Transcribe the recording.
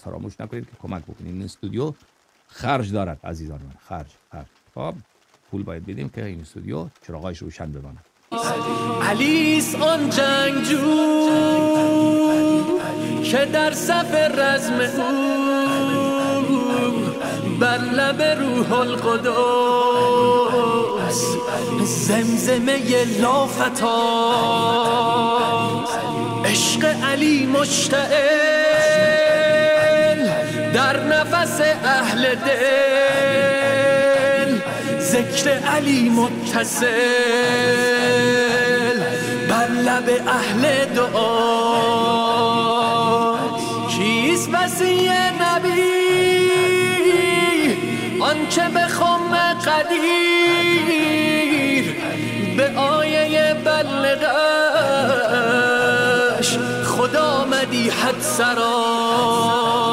فراموش نکنید که کمک بکنید. این استودیو خرج دارد عزیزان من، خرج. خب پول باید بدیم که این استودیو چراغایش روشن بماند. علیس آن جنگجو که در صف رزم او بر لب روح القدس زمزمه لافتا عشق علی مشتعل در نفس اهل دل، ذکر علی متصل بر لب اهل دعا. کیست وصی نبی آنچه به خم قدیر به آیه بلغش خدا مدیحت سرا